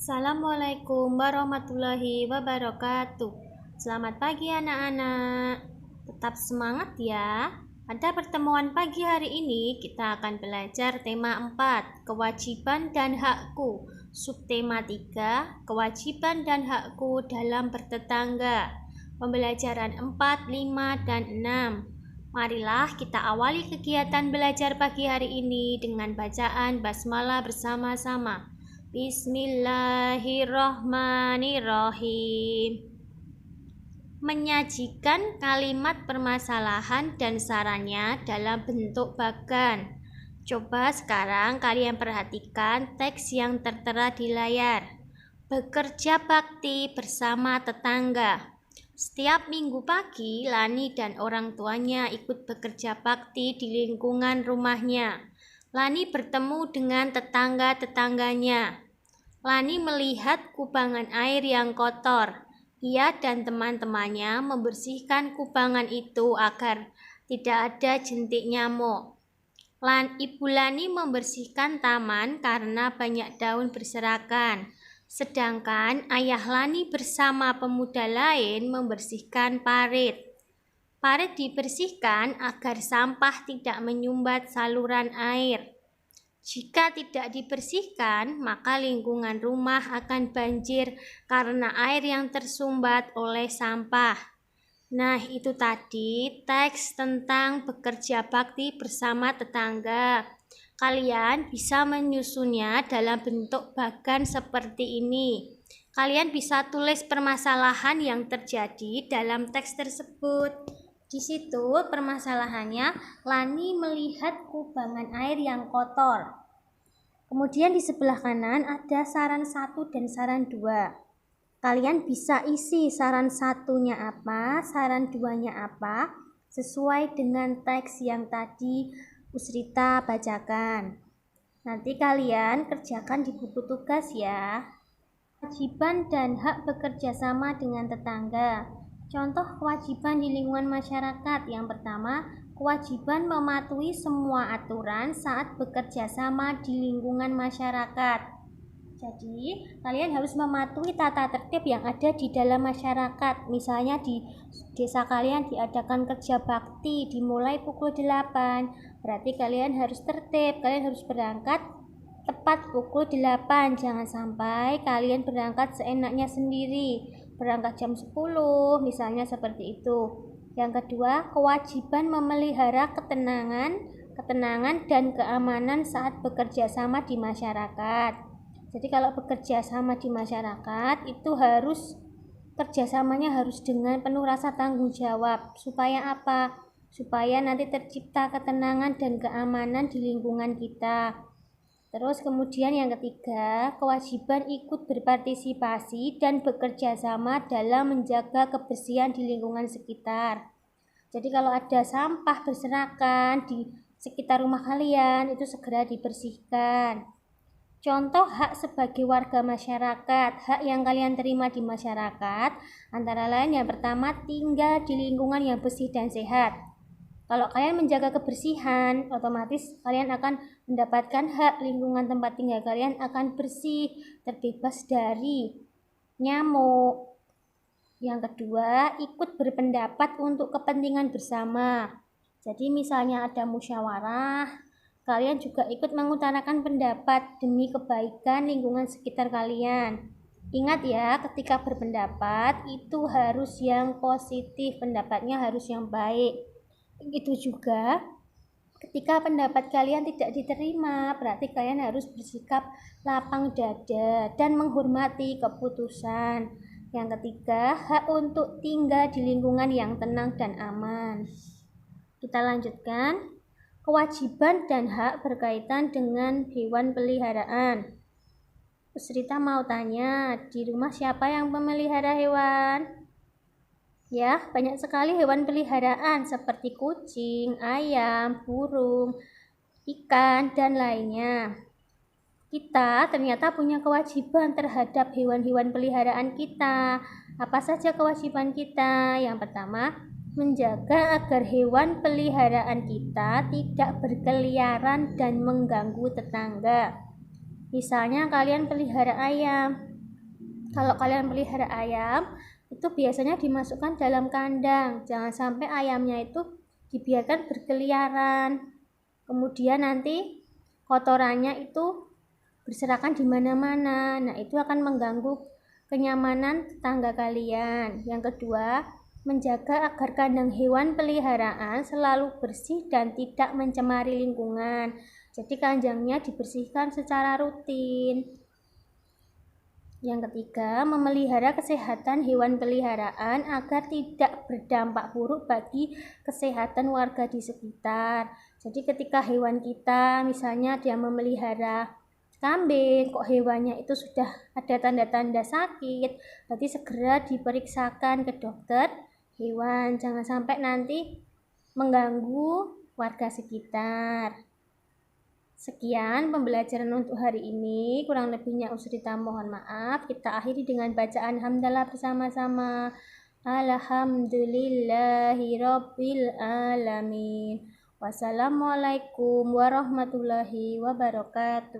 Assalamualaikum warahmatullahi wabarakatuh. Selamat pagi anak-anak. Tetap semangat ya. Pada pertemuan pagi hari ini kita akan belajar tema 4, kewajiban dan hakku. Subtema 3, kewajiban dan hakku dalam bertetangga. Pembelajaran 4, 5, dan 6. Marilah kita awali kegiatan belajar pagi hari ini dengan bacaan basmalah bersama-sama. Bismillahirrohmanirrohim. Menyajikan kalimat permasalahan dan sarannya dalam bentuk bagan. Coba sekarang kalian perhatikan teks yang tertera di layar. Bekerja bakti bersama tetangga. Setiap minggu pagi, Lani dan orang tuanya ikut bekerja bakti di lingkungan rumahnya. Lani bertemu dengan tetangga-tetangganya. Lani melihat kubangan air yang kotor. Ia dan teman-temannya membersihkan kubangan itu agar tidak ada jentik nyamuk. Ibu Lani membersihkan taman karena banyak daun berserakan. Sedangkan ayah Lani bersama pemuda lain membersihkan parit. Parit dibersihkan agar sampah tidak menyumbat saluran air. Jika tidak dibersihkan, maka lingkungan rumah akan banjir karena air yang tersumbat oleh sampah. Nah, itu tadi teks tentang bekerja bakti bersama tetangga. Kalian bisa menyusunnya dalam bentuk bagan seperti ini. Kalian bisa tulis permasalahan yang terjadi dalam teks tersebut. Di situ permasalahannya, Lani melihat kubangan air yang kotor. Kemudian di sebelah kanan ada saran 1 dan saran 2. Kalian bisa isi saran 1-nya apa, saran 2-nya apa, sesuai dengan teks yang tadi Usrita bacakan. Nanti kalian kerjakan di buku tugas ya. Kewajiban dan hak bekerja sama dengan tetangga. Contoh kewajiban di lingkungan masyarakat. Yang pertama, kewajiban mematuhi semua aturan saat bekerja sama di lingkungan masyarakat. Jadi, kalian harus mematuhi tata tertib yang ada di dalam masyarakat. Misalnya di desa kalian diadakan kerja bakti dimulai pukul 8. Berarti kalian harus tertib, kalian harus berangkat tepat pukul 8. Jangan sampai kalian berangkat seenaknya sendiri. Berangkat jam 10 misalnya seperti itu. Yang kedua, kewajiban memelihara ketenangan dan keamanan saat bekerja sama di masyarakat. Jadi kalau bekerja sama di masyarakat itu harus kerjasamanya harus dengan penuh rasa tanggung jawab. Supaya apa? Supaya nanti tercipta ketenangan dan keamanan di lingkungan kita. Terus kemudian yang ketiga, kewajiban ikut berpartisipasi dan bekerja sama dalam menjaga kebersihan di lingkungan sekitar. Jadi kalau ada sampah berserakan di sekitar rumah kalian, itu segera dibersihkan. Contoh hak sebagai warga masyarakat, hak yang kalian terima di masyarakat, antara lain yang pertama tinggal di lingkungan yang bersih dan sehat. Kalau kalian menjaga kebersihan, otomatis kalian akan mendapatkan hak lingkungan tempat tinggal kalian akan bersih, terbebas dari nyamuk. Yang kedua, ikut berpendapat untuk kepentingan bersama. Jadi misalnya ada musyawarah, kalian juga ikut mengutarakan pendapat demi kebaikan lingkungan sekitar kalian. Ingat ya, ketika berpendapat itu harus yang positif, pendapatnya harus yang baik. Begitu juga ketika pendapat kalian tidak diterima, berarti kalian harus bersikap lapang dada dan menghormati keputusan. Yang ketiga, hak untuk tinggal di lingkungan yang tenang dan aman. Kita lanjutkan. Kewajiban dan hak berkaitan dengan hewan peliharaan. Usrita mau tanya, di rumah siapa yang memelihara hewan? Ya, banyak sekali hewan peliharaan seperti kucing, ayam, burung, ikan, dan lainnya. Kita ternyata punya kewajiban terhadap hewan-hewan peliharaan kita. Apa saja kewajiban kita? Yang pertama, menjaga agar hewan peliharaan kita tidak berkeliaran dan mengganggu tetangga. Misalnya kalian pelihara ayam, Kalau kalian pelihara ayam, itu biasanya dimasukkan dalam kandang. Jangan sampai ayamnya itu dibiarkan berkeliaran. Kemudian nanti kotorannya itu berserakan di mana-mana. Nah, itu akan mengganggu kenyamanan tetangga kalian. Yang kedua, menjaga agar kandang hewan peliharaan selalu bersih dan tidak mencemari lingkungan. Jadi kandangnya dibersihkan secara rutin. Yang ketiga, memelihara kesehatan hewan peliharaan agar tidak berdampak buruk bagi kesehatan warga di sekitar. Jadi ketika hewan kita, misalnya dia memelihara kambing, kok hewannya itu sudah ada tanda-tanda sakit, berarti segera diperiksakan ke dokter hewan. Jangan sampai nanti mengganggu warga sekitar. Sekian pembelajaran untuk hari ini, kurang lebihnya Usrita mohon maaf. Kita akhiri dengan bacaan hamdalah bersama-sama. Alhamdulillahirabbil alamin. Wassalamualaikum warahmatullahi wabarakatuh.